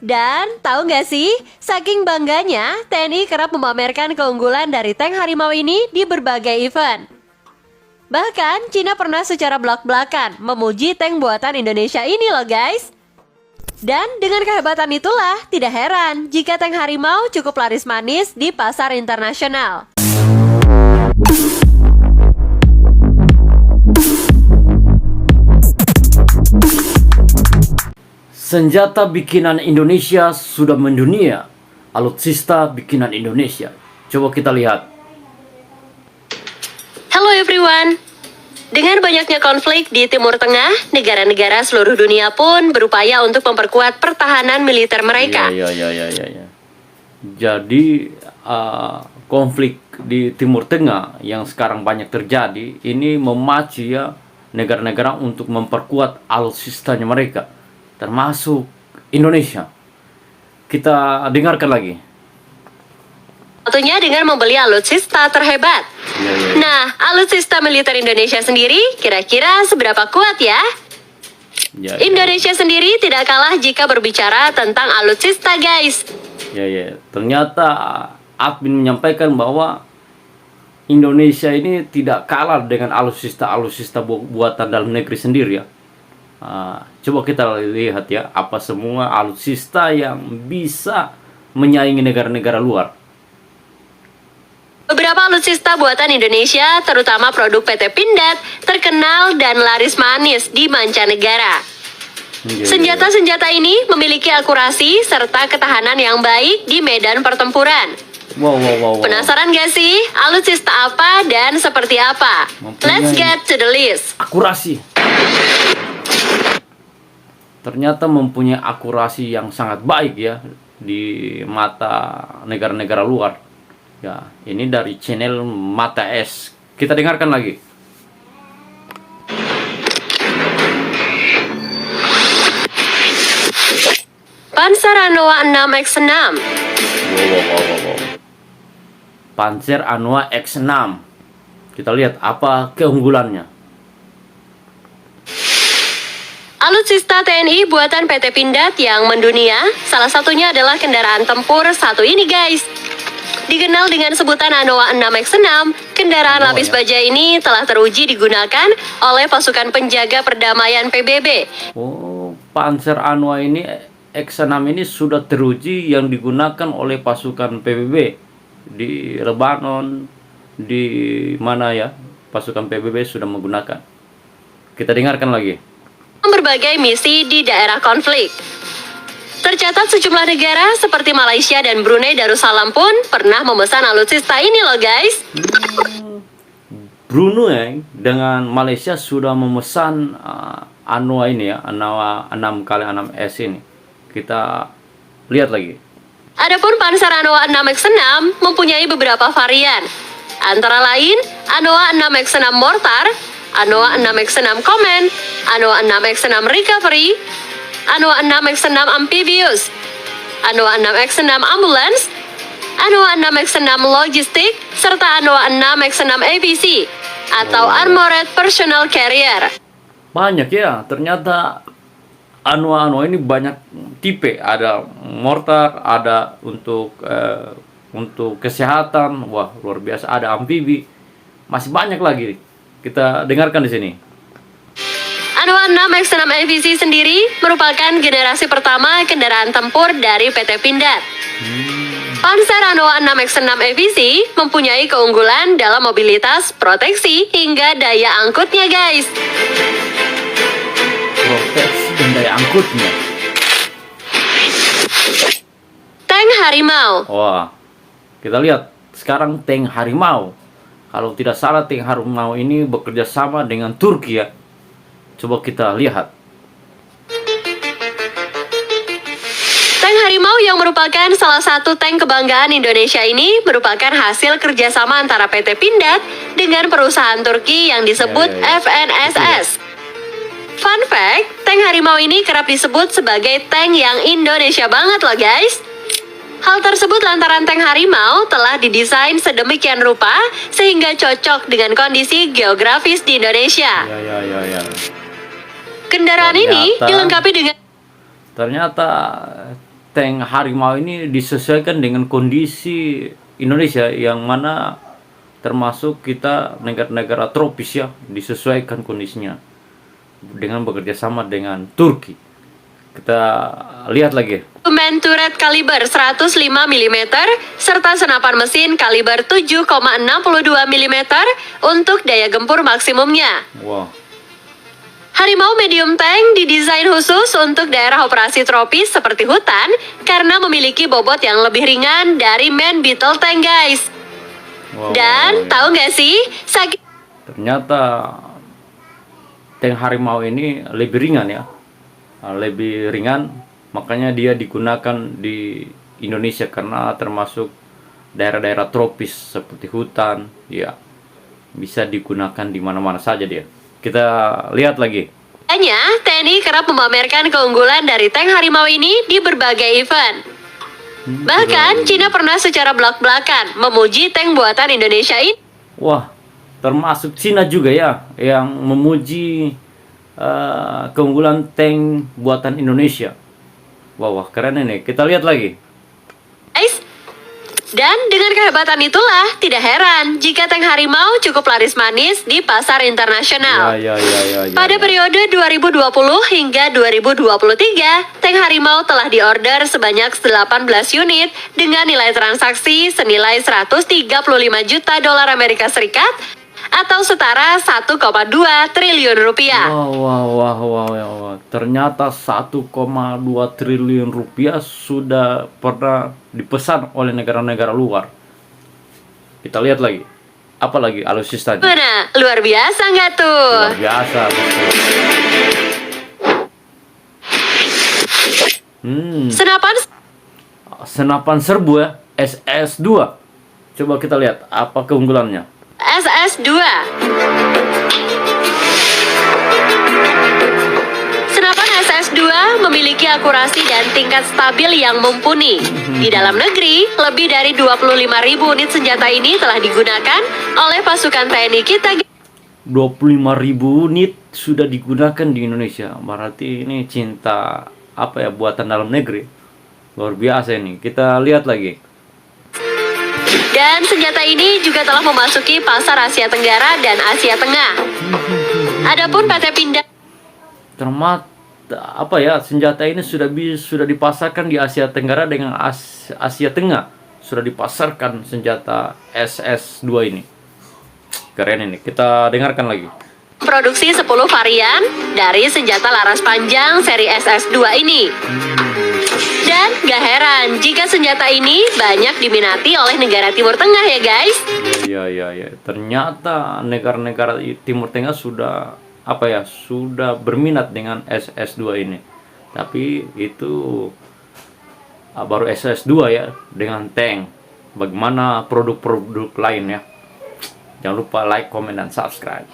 Dan tahu nggak sih, saking bangganya TNI kerap memamerkan keunggulan dari tank harimau ini di berbagai event. Bahkan Cina pernah secara belak-belakan memuji tank buatan Indonesia ini loh guys. Dan dengan kehebatan itulah tidak heran jika tank harimau cukup laris manis di pasar internasional. Senjata bikinan Indonesia sudah mendunia. Alutsista bikinan Indonesia. Coba kita lihat. Hello everyone. Dengan banyaknya konflik di Timur Tengah, negara-negara seluruh dunia pun berupaya untuk memperkuat pertahanan militer mereka. Ya. Jadi konflik di Timur Tengah yang sekarang banyak terjadi ini memacu ya negara-negara untuk memperkuat alutsistanya mereka, termasuk Indonesia. Kita dengarkan lagi. Tentunya dengan membeli alutsista terhebat. Ya. Nah, alutsista militer Indonesia sendiri kira-kira seberapa kuat ya? Ya. Indonesia sendiri tidak kalah jika berbicara tentang alutsista guys. Ya. Ternyata admin menyampaikan bahwa Indonesia ini tidak kalah dengan alutsista buatan dalam negeri sendiri ya. Coba kita lihat ya, apa semua alutsista yang bisa menyaingi negara-negara luar. Beberapa alutsista buatan Indonesia, terutama produk PT Pindad, terkenal dan laris manis di mancanegara. Senjata-senjata ini memiliki akurasi serta ketahanan yang baik di medan pertempuran. Wow. Penasaran gak sih alutsista apa dan seperti apa? Let's get to the list. Akurasi. Ternyata mempunyai akurasi yang sangat baik ya di mata negara-negara luar. Ya, ini dari channel Mata Es. Kita dengarkan lagi. Panzer Anoa 6X6. Wow. Panzer Anoa X6. Kita lihat apa keunggulannya. Alutsista TNI buatan PT Pindad yang mendunia, salah satunya adalah kendaraan tempur satu ini guys. Dikenal dengan sebutan Anoa 6X6, kendaraan lapis baja ini telah teruji digunakan oleh pasukan penjaga perdamaian PBB. Oh, Panzer Anoa ini X6 ini sudah teruji yang digunakan oleh pasukan PBB di Lebanon, di mana ya pasukan PBB sudah menggunakan. Kita dengarkan lagi. Berbagai misi di daerah konflik. Tercatat sejumlah negara seperti Malaysia dan Brunei Darussalam pun pernah memesan alutsista ini loh guys. Brunei dengan Malaysia sudah memesan Anoa ini ya, Anoa 6x6S ini. Kita lihat lagi. Adapun Panzer Anoa 6X6 mempunyai beberapa varian. Antara lain Anoa 6X6 Mortar, Anoa 6X6 Command, Anoa 6X6 Recovery, Anoa 6X6 Amphibious, Anoa 6X6 Ambulance, Anoa 6X6 Logistik, serta Anoa 6X6 APC atau Armored Personnel Carrier. Banyak ya, ternyata Anoa ini banyak tipe. Ada mortar, ada untuk kesehatan. Wah, luar biasa. Ada amfibi. Masih banyak lagi. Kita dengarkan di sini. Anoa 6X6 APC sendiri merupakan generasi pertama kendaraan tempur dari PT Pindad. Panzer Anoa 6X6 APC mempunyai keunggulan dalam mobilitas, proteksi, hingga daya angkutnya guys. Proteksi dan daya angkutnya. Tank Harimau. Wah, kita lihat sekarang tank Harimau. Kalau tidak salah tank Harimau ini bekerja sama dengan Turki ya. Coba kita lihat. Tank Harimau yang merupakan salah satu tank kebanggaan Indonesia ini merupakan hasil kerjasama antara PT Pindad dengan perusahaan Turki yang disebut FNSS. Fun fact, tank Harimau ini kerap disebut sebagai tank yang Indonesia banget loh guys. Hal tersebut lantaran tank Harimau telah didesain sedemikian rupa sehingga cocok dengan kondisi geografis di Indonesia. Kendaraan ini dilengkapi dengan ternyata tank Harimau ini disesuaikan dengan kondisi Indonesia, yang mana termasuk kita negara-negara tropis ya, disesuaikan kondisinya dengan bekerja sama dengan Turki. Kita lihat lagi. Instrumen turret kaliber 105 mm serta senapan mesin kaliber 7,62 mm untuk daya gempur maksimumnya. Wah, Harimau medium tank didesain khusus untuk daerah operasi tropis seperti hutan karena memiliki bobot yang lebih ringan dari Man Beetle tank, guys. wah, Dan tahu nggak sih, saking ternyata tank Harimau ini lebih ringan ya. Lebih ringan, makanya dia digunakan di Indonesia karena termasuk daerah-daerah tropis seperti hutan, ya bisa digunakan di mana-mana saja dia. Kita lihat lagi. Hanya, TNI kerap memamerkan keunggulan dari tank Harimau ini di berbagai event. Bahkan, Cina pernah secara belak-belakan memuji tank buatan Indonesia ini. Wah, termasuk Cina juga ya yang memuji keunggulan tank buatan Indonesia. Wah, keren ini. Kita lihat lagi. Guys. Dan dengan kehebatan itulah, tidak heran jika tank Harimau cukup laris manis di pasar internasional. Ya. Pada periode 2020 hingga 2023, tank Harimau telah diorder sebanyak 18 unit dengan nilai transaksi senilai 135 juta dolar Amerika Serikat atau setara 1,2 triliun rupiah. Wah. Ternyata 1,2 triliun rupiah sudah pernah dipesan oleh negara-negara luar. Kita lihat lagi. Apa lagi alutsistanya? Mana? Luar biasa nggak tuh? Luar biasa, betul. Senapan serbu ya, SS2. Coba kita lihat apa keunggulannya. SS2. Senapan SS2 memiliki akurasi dan tingkat stabil yang mumpuni. Di dalam negeri, lebih dari 25.000 unit senjata ini telah digunakan oleh pasukan TNI kita. 25.000 unit sudah digunakan di Indonesia. Berarti ini cinta apa ya, buatan dalam negeri. Luar biasa ini. Kita lihat lagi. Dan senjata ini juga telah memasuki pasar Asia Tenggara dan Asia Tengah. Adapun PT Pindad apa ya, senjata ini sudah dipasarkan di Asia Tenggara dengan Asia Tengah. Sudah dipasarkan senjata SS2 ini. Keren ini. Kita dengarkan lagi. produksi 10 varian dari senjata laras panjang seri SS2 ini. Dan gak heran jika senjata ini banyak diminati oleh negara Timur Tengah ya guys. Iya. Ternyata negara-negara Timur Tengah sudah berminat dengan SS2 ini. Tapi itu baru SS2 ya, dengan tank. Bagaimana produk-produk lain ya? Jangan lupa like, comment, dan subscribe.